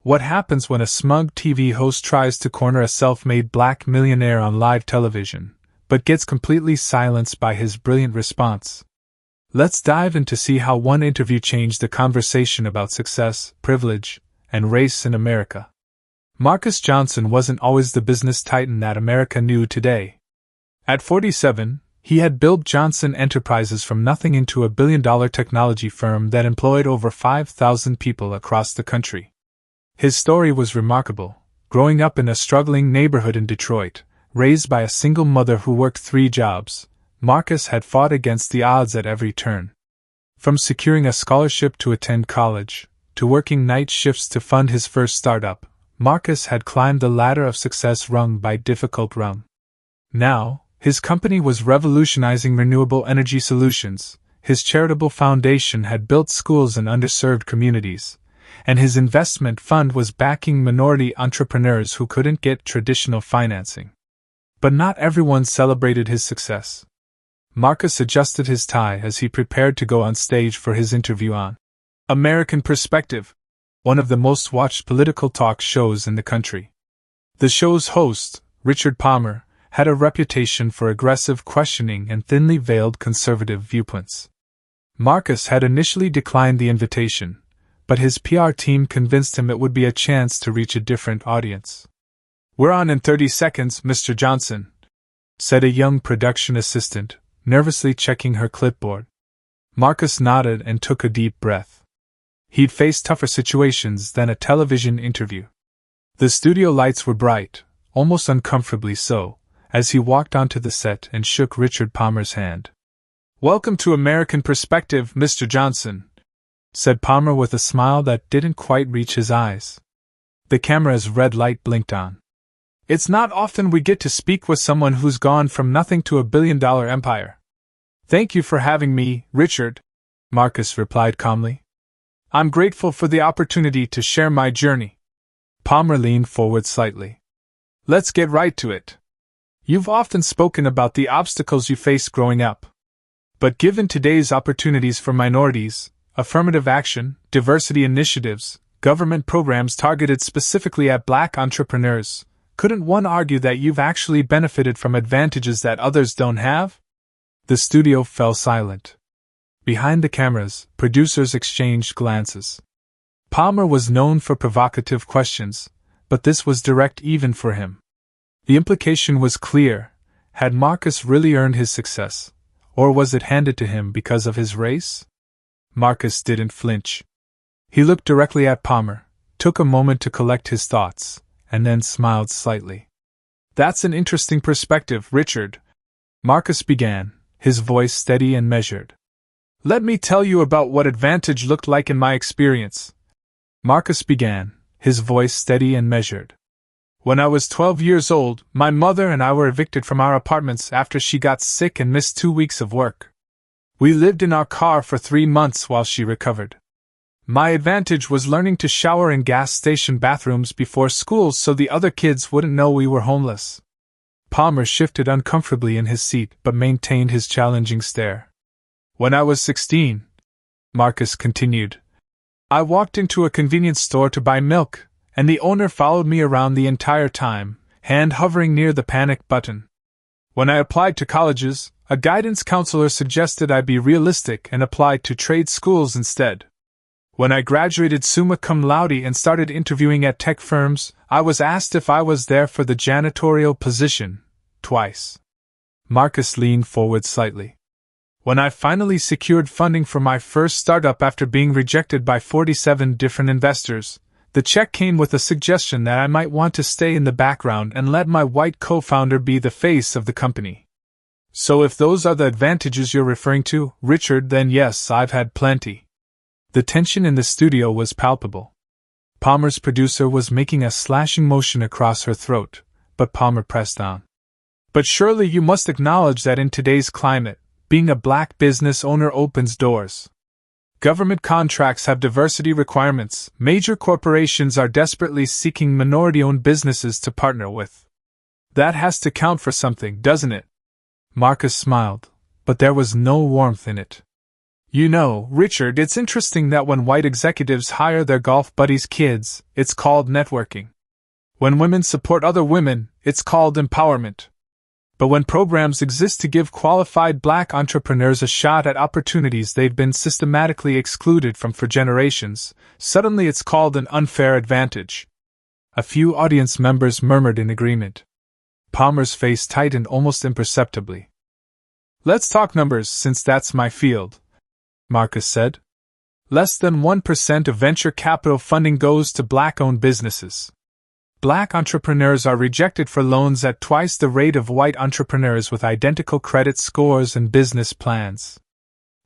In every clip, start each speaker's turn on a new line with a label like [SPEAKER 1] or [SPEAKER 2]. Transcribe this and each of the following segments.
[SPEAKER 1] What happens when a smug TV host tries to corner a self-made black millionaire on live television, but gets completely silenced by his brilliant response? Let's dive in to see how one interview changed the conversation about success, privilege, and race in America. Marcus Johnson wasn't always the business titan that America knew today. At 47, he had built Johnson Enterprises from nothing into a billion-dollar technology firm that employed over 5,000 people across the country. His story was remarkable. Growing up in a struggling neighborhood in Detroit, raised by a single mother who worked 3 jobs, Marcus had fought against the odds at every turn. From securing a scholarship to attend college, to working night shifts to fund his first startup, Marcus had climbed the ladder of success rung by difficult rung. Now, his company was revolutionizing renewable energy solutions, his charitable foundation had built schools in underserved communities, and his investment fund was backing minority entrepreneurs who couldn't get traditional financing. But not everyone celebrated his success. Marcus adjusted his tie as he prepared to go on stage for his interview on American Perspective, one of the most watched political talk shows in the country. The show's host, Richard Palmer, had a reputation for aggressive questioning and thinly veiled conservative viewpoints. Marcus had initially declined the invitation, but his PR team convinced him it would be a chance to reach a different audience. "We're on in 30 seconds, Mr. Johnson," said a young production assistant, nervously checking her clipboard. Marcus nodded and took a deep breath. He'd faced tougher situations than a television interview. The studio lights were bright, almost uncomfortably so, as he walked onto the set and shook Richard Palmer's hand. "Welcome to American Perspective, Mr. Johnson," said Palmer with a smile that didn't quite reach his eyes. The camera's red light blinked on. "It's not often we get to speak with someone who's gone from nothing to a billion-dollar empire." "Thank you for having me, Richard," Marcus replied calmly. "I'm grateful for the opportunity to share my journey." Palmer leaned forward slightly. "Let's get right to it. You've often spoken about the obstacles you faced growing up. But given today's opportunities for minorities, affirmative action, diversity initiatives, government programs targeted specifically at black entrepreneurs, couldn't one argue that you've actually benefited from advantages that others don't have?" The studio fell silent. Behind the cameras, producers exchanged glances. Palmer was known for provocative questions, but this was direct even for him. The implication was clear. Had Marcus really earned his success, or was it handed to him because of his race? Marcus didn't flinch. He looked directly at Palmer, took a moment to collect his thoughts, and then smiled slightly. "That's an interesting perspective, Richard," Marcus began, his voice steady and measured. "Let me tell you about what advantage looked like in my experience." Marcus began, his voice steady and measured. "When I was 12 years old, my mother and I were evicted from our apartments after she got sick and missed 2 weeks of work. We lived in our car for 3 months while she recovered. My advantage was learning to shower in gas station bathrooms before school so the other kids wouldn't know we were homeless." Palmer shifted uncomfortably in his seat but maintained his challenging stare. "When I was 16, Marcus continued, I walked into a convenience store to buy milk, and the owner followed me around the entire time, hand hovering near the panic button. When I applied to colleges, a guidance counselor suggested I be realistic and applied to trade schools instead. When I graduated summa cum laude and started interviewing at tech firms, I was asked if I was there for the janitorial position, twice." Marcus leaned forward slightly. "When I finally secured funding for my first startup after being rejected by 47 different investors, the check came with a suggestion that I might want to stay in the background and let my white co-founder be the face of the company. So if those are the advantages you're referring to, Richard, then yes, I've had plenty." The tension in the studio was palpable. Palmer's producer was making a slashing motion across her throat, but Palmer pressed on. "But surely you must acknowledge that in today's climate, being a black business owner opens doors. Government contracts have diversity requirements, major corporations are desperately seeking minority-owned businesses to partner with. That has to count for something, doesn't it?" Marcus smiled, but there was no warmth in it. You know, Richard, it's interesting that when white executives hire their golf buddies' kids, it's called networking. When women support other women, it's called empowerment. But when programs exist to give qualified black entrepreneurs a shot at opportunities they've been systematically excluded from for generations, suddenly it's called an unfair advantage. A few audience members murmured in agreement. Palmer's face tightened almost imperceptibly. Let's talk numbers, since that's my field, Marcus said. Less than 1% of venture capital funding goes to black-owned businesses. Black entrepreneurs are rejected for loans at twice the rate of white entrepreneurs with identical credit scores and business plans.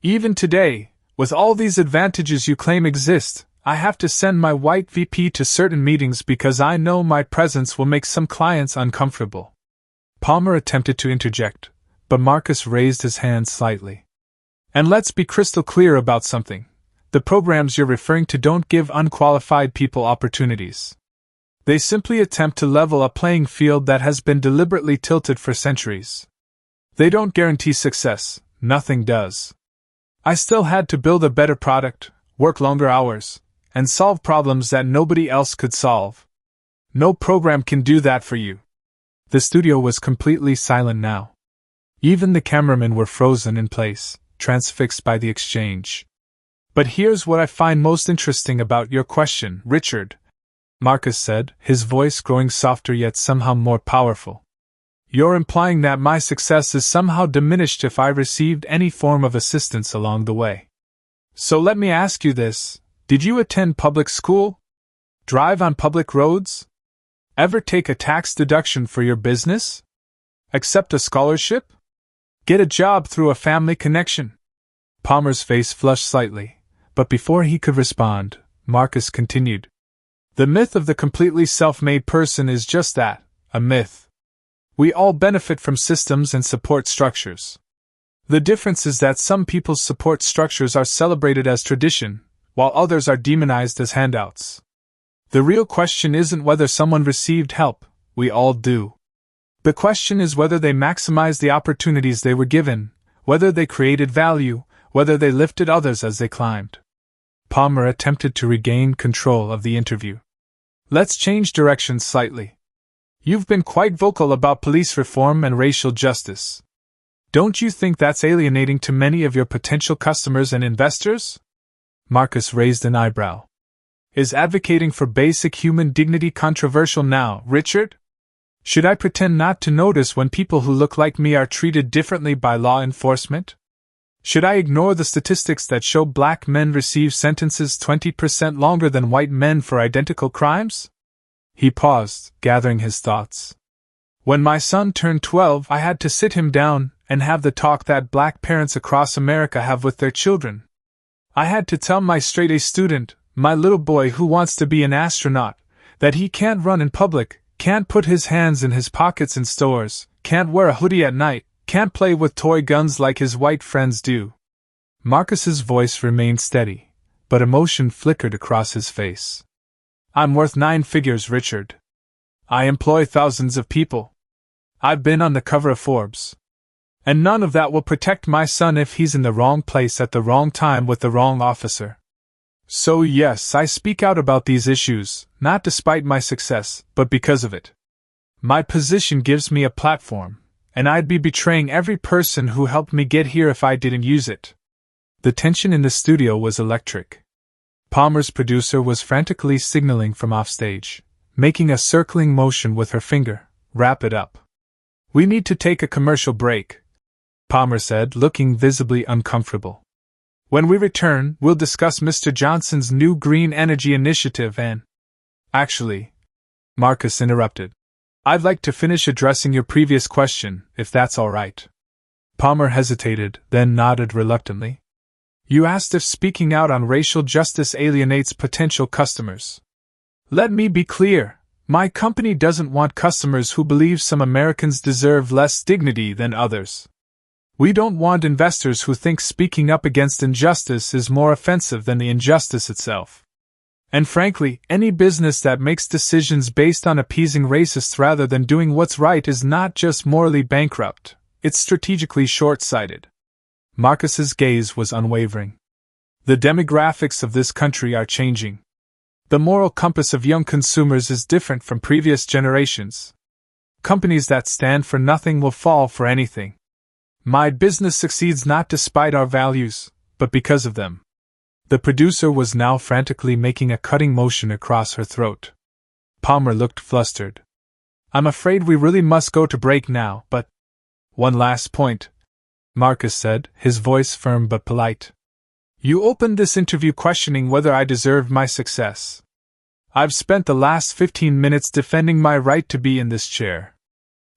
[SPEAKER 1] Even today, with all these advantages you claim exist, I have to send my white VP to certain meetings because I know my presence will make some clients uncomfortable. Palmer attempted to interject, but Marcus raised his hand slightly. And let's be crystal clear about something. The programs you're referring to don't give unqualified people opportunities. They simply attempt to level a playing field that has been deliberately tilted for centuries. They don't guarantee success, nothing does. I still had to build a better product, work longer hours, and solve problems that nobody else could solve. No program can do that for you. The studio was completely silent now. Even the cameramen were frozen in place, transfixed by the exchange. But here's what I find most interesting about your question, Richard, Marcus said, his voice growing softer yet somehow more powerful. You're implying that my success is somehow diminished if I received any form of assistance along the way. So let me ask you this, did you attend public school? Drive on public roads? Ever take a tax deduction for your business? Accept a scholarship? Get a job through a family connection? Palmer's face flushed slightly, but before he could respond, Marcus continued. The myth of the completely self-made person is just that, a myth. We all benefit from systems and support structures. The difference is that some people's support structures are celebrated as tradition, while others are demonized as handouts. The real question isn't whether someone received help, we all do. The question is whether they maximized the opportunities they were given, whether they created value, whether they lifted others as they climbed. Palmer attempted to regain control of the interview. Let's change directions slightly. You've been quite vocal about police reform and racial justice. Don't you think that's alienating to many of your potential customers and investors? Marcus raised an eyebrow. Is advocating for basic human dignity controversial now, Richard? Should I pretend not to notice when people who look like me are treated differently by law enforcement? Should I ignore the statistics that show black men receive sentences 20% longer than white men for identical crimes? He paused, gathering his thoughts. When my son turned 12, I had to sit him down and have the talk that black parents across America have with their children. I had to tell my straight-A student, my little boy who wants to be an astronaut, that he can't run in public, can't put his hands in his pockets in stores, can't wear a hoodie at night, can't play with toy guns like his white friends do. Marcus's voice remained steady, but emotion flickered across his face. I'm worth 9 figures, Richard. I employ thousands of people. I've been on the cover of Forbes. And none of that will protect my son if he's in the wrong place at the wrong time with the wrong officer. So yes, I speak out about these issues, not despite my success, but because of it. My position gives me a platform, and I'd be betraying every person who helped me get here if I didn't use it. The tension in the studio was electric. Palmer's producer was frantically signaling from offstage, making a circling motion with her finger. Wrap it up. We need to take a commercial break, Palmer said, looking visibly uncomfortable. When we return, we'll discuss Mr. Johnson's new green energy initiative and… Actually, Marcus interrupted. I'd like to finish addressing your previous question, if that's all right. Palmer hesitated, then nodded reluctantly. You asked if speaking out on racial justice alienates potential customers. Let me be clear, my company doesn't want customers who believe some Americans deserve less dignity than others. We don't want investors who think speaking up against injustice is more offensive than the injustice itself. And frankly, any business that makes decisions based on appeasing racists rather than doing what's right is not just morally bankrupt, it's strategically short-sighted. Marcus's gaze was unwavering. The demographics of this country are changing. The moral compass of young consumers is different from previous generations. Companies that stand for nothing will fall for anything. My business succeeds not despite our values, but because of them. The producer was now frantically making a cutting motion across her throat. Palmer looked flustered. I'm afraid we really must go to break now, but… One last point, Marcus said, his voice firm but polite. You opened this interview questioning whether I deserved my success. I've spent the last 15 minutes defending my right to be in this chair.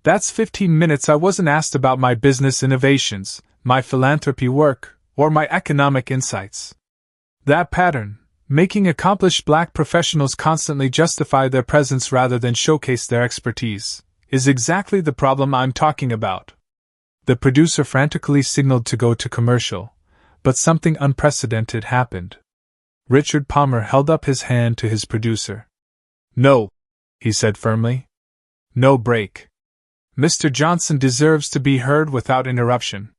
[SPEAKER 1] That's 15 minutes I wasn't asked about my business innovations, my philanthropy work, or my economic insights. That pattern, making accomplished black professionals constantly justify their presence rather than showcase their expertise, is exactly the problem I'm talking about. The producer frantically signaled to go to commercial, but something unprecedented happened. Richard Palmer held up his hand to his producer. No, he said firmly. No break. Mr. Johnson deserves to be heard without interruption.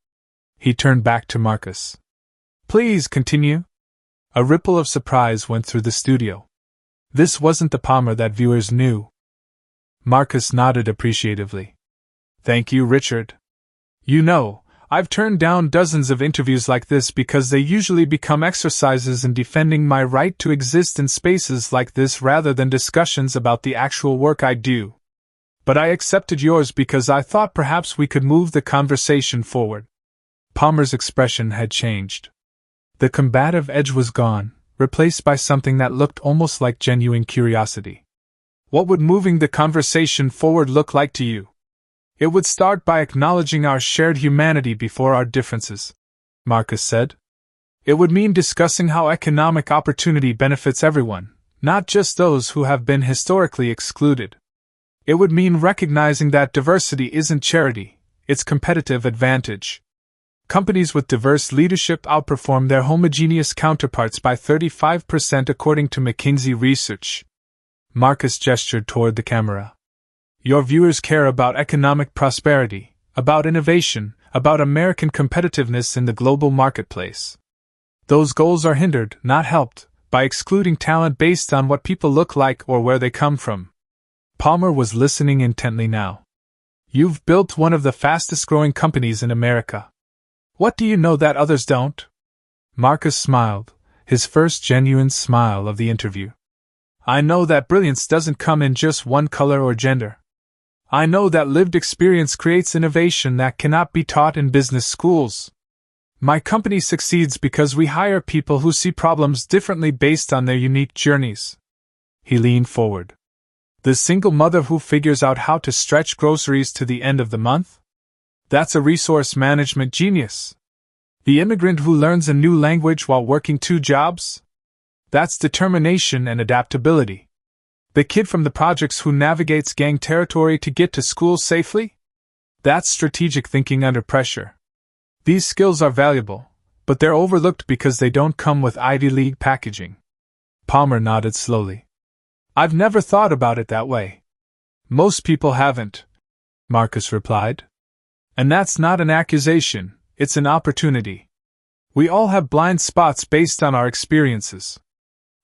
[SPEAKER 1] He turned back to Marcus. Please continue. A ripple of surprise went through the studio. This wasn't the Palmer that viewers knew. Marcus nodded appreciatively. Thank you, Richard. You know, I've turned down dozens of interviews like this because they usually become exercises in defending my right to exist in spaces like this rather than discussions about the actual work I do. But I accepted yours because I thought perhaps we could move the conversation forward. Palmer's expression had changed. The combative edge was gone, replaced by something that looked almost like genuine curiosity. What would moving the conversation forward look like to you? It would start by acknowledging our shared humanity before our differences, Marcus said. It would mean discussing how economic opportunity benefits everyone, not just those who have been historically excluded. It would mean recognizing that diversity isn't charity, it's competitive advantage. Companies with diverse leadership outperform their homogeneous counterparts by 35% according to McKinsey research. Marcus gestured toward the camera. Your viewers care about economic prosperity, about innovation, about American competitiveness in the global marketplace. Those goals are hindered, not helped, by excluding talent based on what people look like or where they come from. Palmer was listening intently now. You've built one of the fastest-growing companies in America. What do you know that others don't? Marcus smiled, his first genuine smile of the interview. I know that brilliance doesn't come in just one color or gender. I know that lived experience creates innovation that cannot be taught in business schools. My company succeeds because we hire people who see problems differently based on their unique journeys. He leaned forward. The single mother who figures out how to stretch groceries to the end of the month? That's a resource management genius. The immigrant who learns a new language while working 2 jobs? That's determination and adaptability. The kid from the projects who navigates gang territory to get to school safely? That's strategic thinking under pressure. These skills are valuable, but they're overlooked because they don't come with Ivy League packaging. Palmer nodded slowly. I've never thought about it that way. Most people haven't, Marcus replied. And that's not an accusation, it's an opportunity. We all have blind spots based on our experiences.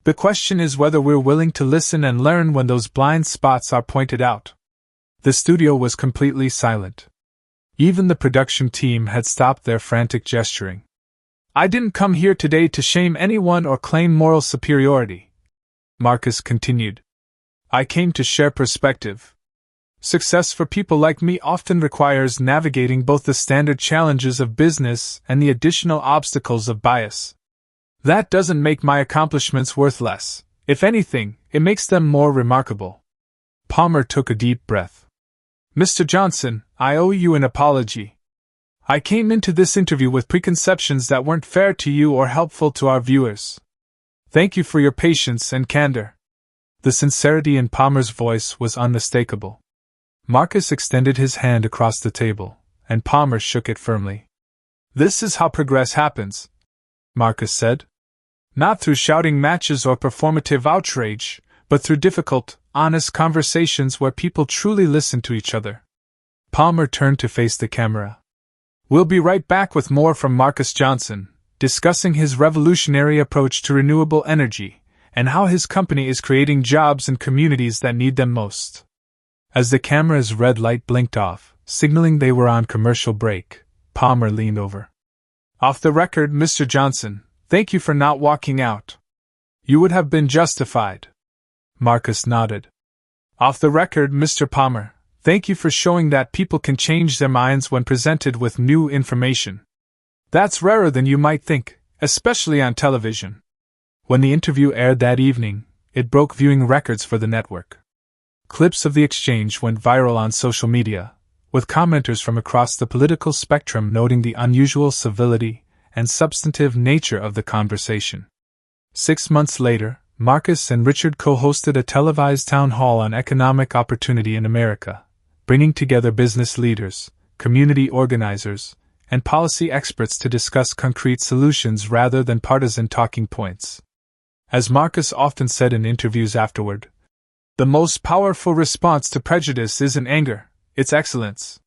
[SPEAKER 1] The question is whether we're willing to listen and learn when those blind spots are pointed out. The studio was completely silent. Even the production team had stopped their frantic gesturing. I didn't come here today to shame anyone or claim moral superiority, Marcus continued. I came to share perspective. Success for people like me often requires navigating both the standard challenges of business and the additional obstacles of bias. That doesn't make my accomplishments worth less. If anything, it makes them more remarkable. Palmer took a deep breath. Mr. Johnson, I owe you an apology. I came into this interview with preconceptions that weren't fair to you or helpful to our viewers. Thank you for your patience and candor. The sincerity in Palmer's voice was unmistakable. Marcus extended his hand across the table, and Palmer shook it firmly. This is how progress happens, Marcus said. Not through shouting matches or performative outrage, but through difficult, honest conversations where people truly listen to each other. Palmer turned to face the camera. We'll be right back with more from Marcus Johnson, discussing his revolutionary approach to renewable energy and how his company is creating jobs in communities that need them most. As the camera's red light blinked off, signaling they were on commercial break, Palmer leaned over. "Off the record, Mr. Johnson, thank you for not walking out. You would have been justified." Marcus nodded. "Off the record, Mr. Palmer, thank you for showing that people can change their minds when presented with new information. That's rarer than you might think, especially on television." When the interview aired that evening, it broke viewing records for the network. Clips of the exchange went viral on social media, with commenters from across the political spectrum noting the unusual civility and substantive nature of the conversation. 6 months later, Marcus and Richard co-hosted a televised town hall on economic opportunity in America, bringing together business leaders, community organizers, and policy experts to discuss concrete solutions rather than partisan talking points. As Marcus often said in interviews afterward, "The most powerful response to prejudice isn't anger, it's excellence.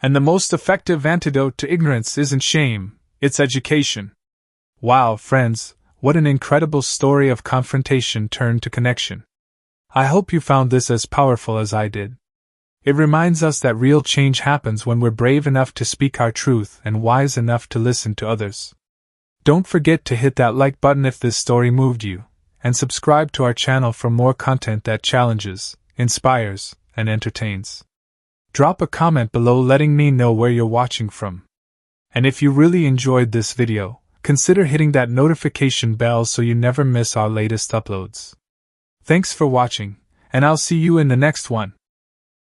[SPEAKER 1] And the most effective antidote to ignorance isn't shame, it's education." Wow, friends, what an incredible story of confrontation turned to connection. I hope you found this as powerful as I did. It reminds us that real change happens when we're brave enough to speak our truth and wise enough to listen to others. Don't forget to hit that like button if this story moved you, and subscribe to our channel for more content that challenges, inspires, and entertains. Drop a comment below letting me know where you're watching from. And if you really enjoyed this video, consider hitting that notification bell so you never miss our latest uploads. Thanks for watching, and I'll see you in the next one.